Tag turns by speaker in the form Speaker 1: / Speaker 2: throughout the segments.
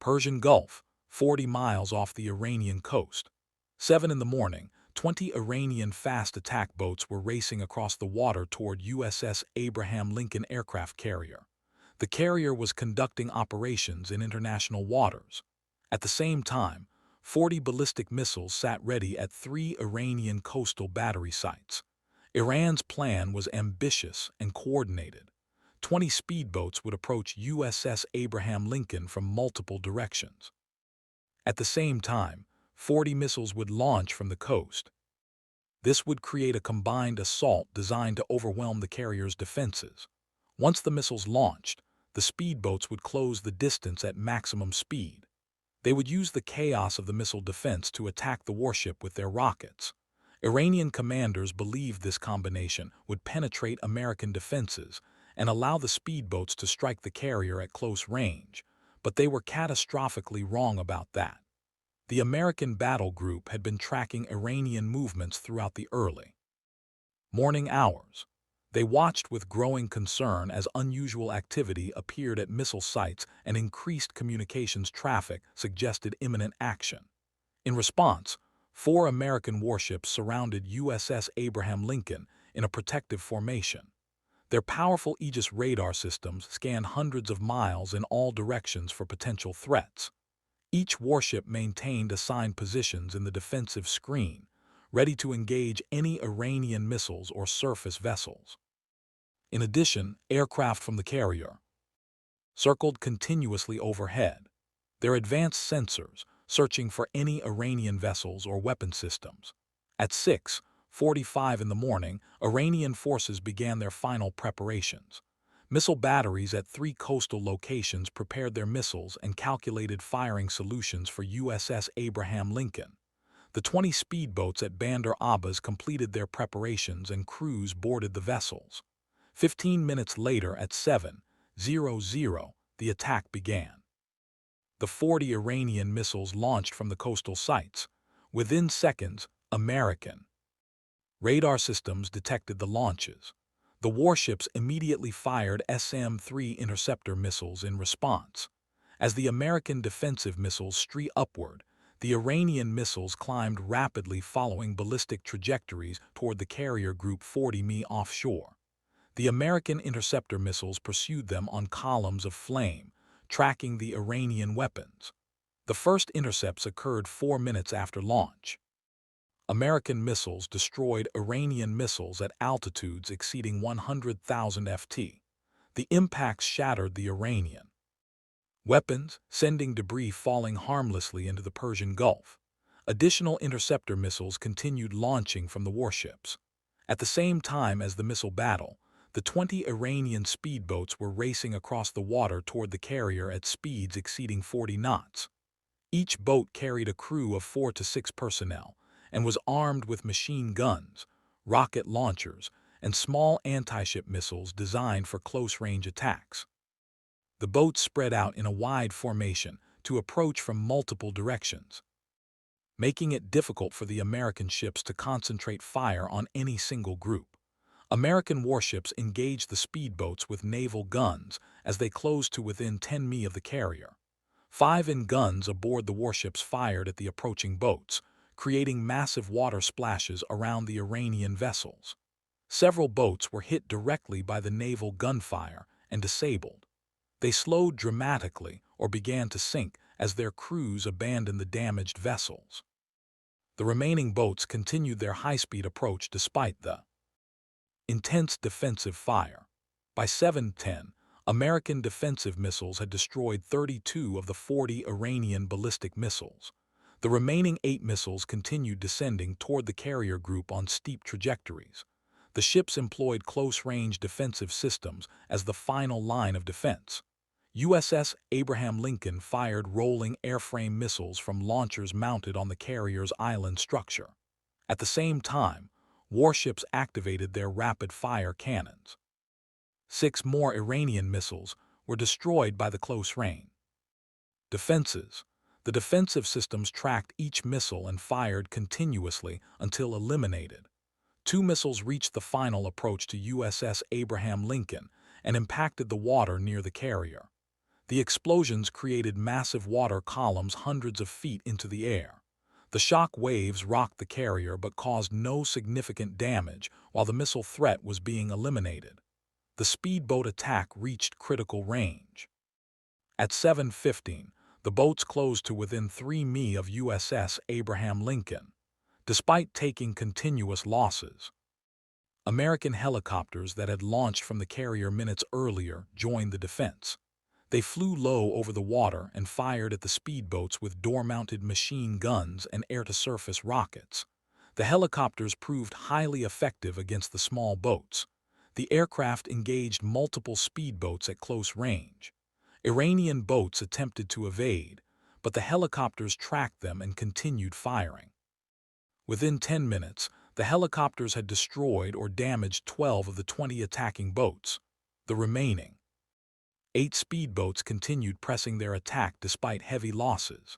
Speaker 1: Persian Gulf, 40 miles off the Iranian coast. 7 in the morning, 20 Iranian fast attack boats were racing across the water toward USS Abraham Lincoln aircraft carrier. The carrier was conducting operations in international waters. At the same time, 40 ballistic missiles sat ready at 3 Iranian coastal battery sites. Iran's plan was ambitious and coordinated. 20 speedboats would approach USS Abraham Lincoln from multiple directions. At the same time, 40 missiles would launch from the coast. This would create a combined assault designed to overwhelm the carrier's defenses. Once the missiles launched, the speedboats would close the distance at maximum speed. They would use the chaos of the missile defense to attack the warship with their rockets. Iranian commanders believed this combination would penetrate American defenses and allow the speedboats to strike the carrier at close range, but they were catastrophically wrong about that. The American battle group had been tracking Iranian movements throughout the early morning hours. They watched with growing concern as unusual activity appeared at missile sites and increased communications traffic suggested imminent action. In response, 4 American warships surrounded USS Abraham Lincoln in a protective formation. Their powerful Aegis radar systems scanned hundreds of miles in all directions for potential threats. Each warship maintained assigned positions in the defensive screen, ready to engage any Iranian missiles or surface vessels. In addition, aircraft from the carrier circled continuously overhead, their advanced sensors searching for any Iranian vessels or weapon systems. At 6:45 in the morning, Iranian forces began their final preparations. Missile batteries at 3 coastal locations prepared their missiles and calculated firing solutions for USS Abraham Lincoln. The 20 speedboats at Bandar Abbas completed their preparations and crews boarded the vessels. 15 minutes later at 7:00, the attack began. The 40 Iranian missiles launched from the coastal sites. Within seconds, American radar systems detected the launches. The warships immediately fired SM-3 interceptor missiles in response. As the American defensive missiles streaked upward, the Iranian missiles climbed rapidly following ballistic trajectories toward the carrier group 40 mi offshore. The American interceptor missiles pursued them on columns of flame, tracking the Iranian weapons. The first intercepts occurred 4 minutes after launch. American missiles destroyed Iranian missiles at altitudes exceeding 100,000 ft. The impacts shattered the Iranian weapons, sending debris falling harmlessly into the Persian Gulf. Additional interceptor missiles continued launching from the warships. At the same time as the missile battle, the 20 Iranian speedboats were racing across the water toward the carrier at speeds exceeding 40 knots. Each boat carried a crew of 4 to 6 personnel and was armed with machine guns, rocket launchers, and small anti-ship missiles designed for close-range attacks. The boats spread out in a wide formation to approach from multiple directions, making it difficult for the American ships to concentrate fire on any single group. American warships engaged the speedboats with naval guns as they closed to within 10 mi of the carrier. 5 guns aboard the warships fired at the approaching boats, creating massive water splashes around the Iranian vessels. Several boats were hit directly by the naval gunfire and disabled. They slowed dramatically or began to sink as their crews abandoned the damaged vessels. The remaining boats continued their high-speed approach despite the intense defensive fire. By 7:10, American defensive missiles had destroyed 32 of the 40 Iranian ballistic missiles. The remaining 8 missiles continued descending toward the carrier group on steep trajectories. The ships employed close-range defensive systems as the final line of defense. USS Abraham Lincoln fired rolling airframe missiles from launchers mounted on the carrier's island structure. At the same time, warships activated their rapid-fire cannons. 6 more Iranian missiles were destroyed by the close-range defenses. The defensive systems tracked each missile and fired continuously until eliminated. 2 missiles reached the final approach to USS Abraham Lincoln and impacted the water near the carrier. The explosions created massive water columns hundreds of feet into the air. The shock waves rocked the carrier but caused no significant damage while the missile threat was being eliminated. The speedboat attack reached critical range. At 7:15, the boats closed to within 3 mi of USS Abraham Lincoln, despite taking continuous losses. American helicopters that had launched from the carrier minutes earlier joined the defense. They flew low over the water and fired at the speedboats with door-mounted machine guns and air-to-surface rockets. The helicopters proved highly effective against the small boats. The aircraft engaged multiple speedboats at close range. Iranian boats attempted to evade, but the helicopters tracked them and continued firing. Within 10 minutes, the helicopters had destroyed or damaged 12 of the 20 attacking boats. The remaining 8 speedboats continued pressing their attack despite heavy losses.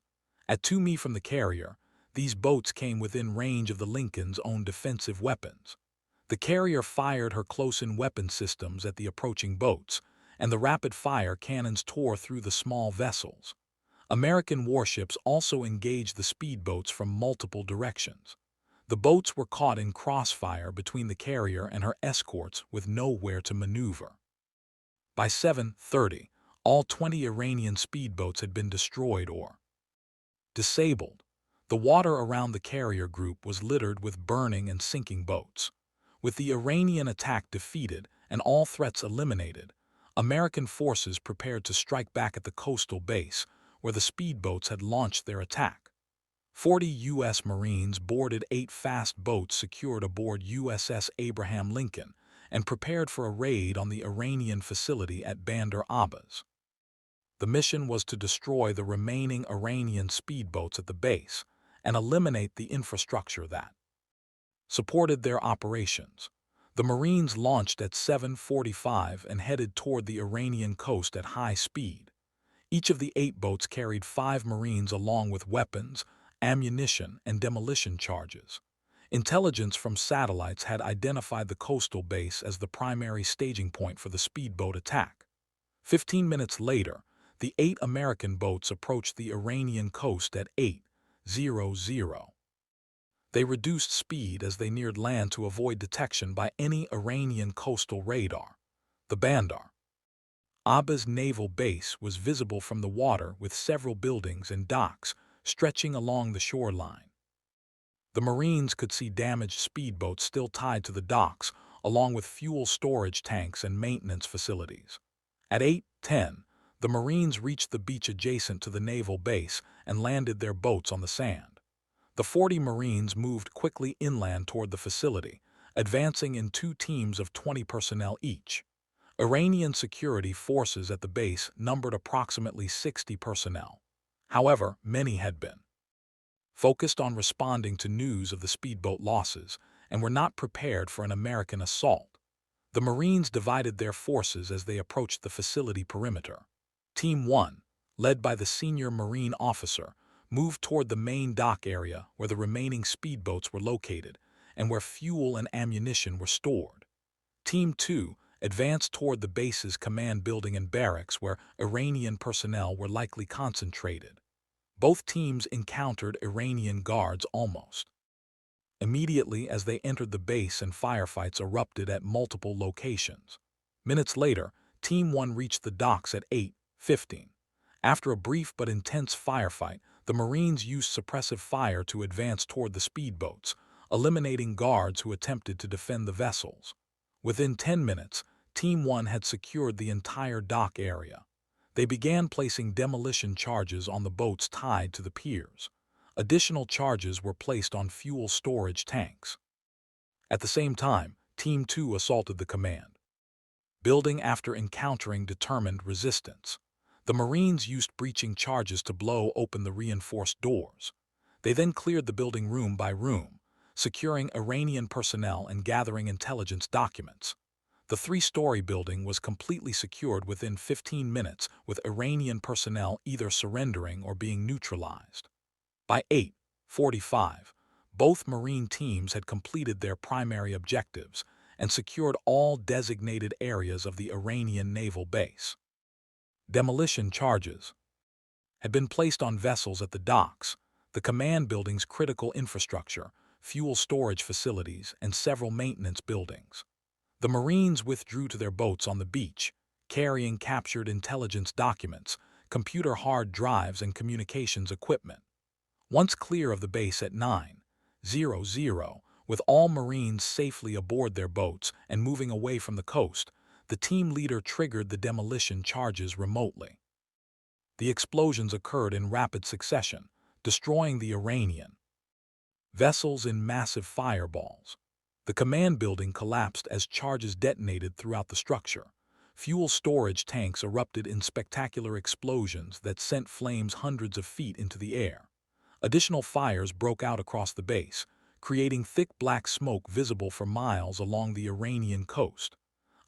Speaker 1: At 2 mi from the carrier, these boats came within range of the Lincoln's own defensive weapons. The carrier fired her close-in weapon systems at the approaching boats, and the rapid-fire cannons tore through the small vessels. American warships also engaged the speedboats from multiple directions. The boats were caught in crossfire between the carrier and her escorts with nowhere to maneuver. By 7:30, all 20 Iranian speedboats had been destroyed or disabled. The water around the carrier group was littered with burning and sinking boats. With the Iranian attack defeated and all threats eliminated, American forces prepared to strike back at the coastal base where the speedboats had launched their attack. 40 U.S. Marines boarded 8 fast boats secured aboard USS Abraham Lincoln and prepared for a raid on the Iranian facility at Bandar Abbas. The mission was to destroy the remaining Iranian speedboats at the base and eliminate the infrastructure that supported their operations. The Marines launched at 7:45 and headed toward the Iranian coast at high speed. Each of the 8 boats carried 5 Marines along with weapons, ammunition, and demolition charges. Intelligence from satellites had identified the coastal base as the primary staging point for the speedboat attack. 15 minutes later, the 8 American boats approached the Iranian coast at 8:00. They reduced speed as they neared land to avoid detection by any Iranian coastal radar. The Bandar Abbas naval base was visible from the water with several buildings and docks stretching along the shoreline. The Marines could see damaged speedboats still tied to the docks, along with fuel storage tanks and maintenance facilities. At 8:10, the Marines reached the beach adjacent to the naval base and landed their boats on the sand. The 40 Marines moved quickly inland toward the facility, advancing in 2 teams of 20 personnel each. Iranian security forces at the base numbered approximately 60 personnel. However, many had been focused on responding to news of the speedboat losses and were not prepared for an American assault. The Marines divided their forces as they approached the facility perimeter. Team 1, led by the senior Marine officer, moved toward the main dock area where the remaining speedboats were located and where fuel and ammunition were stored. Team 2 advanced toward the base's command building and barracks where Iranian personnel were likely concentrated. Both teams encountered Iranian guards almost immediately as they entered the base, and firefights erupted at multiple locations. Minutes later, Team 1 reached the docks at 8:15. After a brief but intense firefight, the Marines used suppressive fire to advance toward the speedboats, eliminating guards who attempted to defend the vessels. Within 10 minutes, Team 1 had secured the entire dock area. They began placing demolition charges on the boats tied to the piers. Additional charges were placed on fuel storage tanks. At the same time, Team 2 assaulted the command building after encountering determined resistance. The Marines used breaching charges to blow open the reinforced doors. They then cleared the building room by room, securing Iranian personnel and gathering intelligence documents. The 3-story building was completely secured within 15 minutes, with Iranian personnel either surrendering or being neutralized. By 8:45, both Marine teams had completed their primary objectives and secured all designated areas of the Iranian naval base. Demolition charges had been placed on vessels at the docks, the command building's critical infrastructure, fuel storage facilities, and several maintenance buildings. The Marines withdrew to their boats on the beach, carrying captured intelligence documents, computer hard drives, and communications equipment. Once clear of the base at 9:00, with all Marines safely aboard their boats and moving away from the coast, the team leader triggered the demolition charges remotely. The explosions occurred in rapid succession, destroying the Iranian vessels in massive fireballs. The command building collapsed as charges detonated throughout the structure. Fuel storage tanks erupted in spectacular explosions that sent flames hundreds of feet into the air. Additional fires broke out across the base, creating thick black smoke visible for miles along the Iranian coast.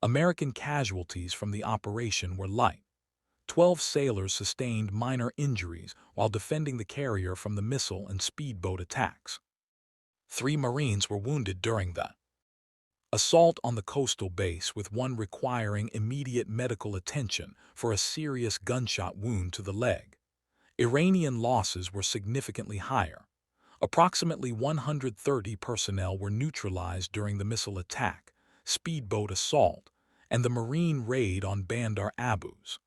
Speaker 1: American casualties from the operation were light. 12 sailors sustained minor injuries while defending the carrier from the missile and speedboat attacks. 3 Marines were wounded during the assault on the coastal base, with one requiring immediate medical attention for a serious gunshot wound to the leg. Iranian losses were significantly higher. Approximately 130 personnel were neutralized during the missile attack, speedboat assault, and the Marine raid on Bandar Abbas.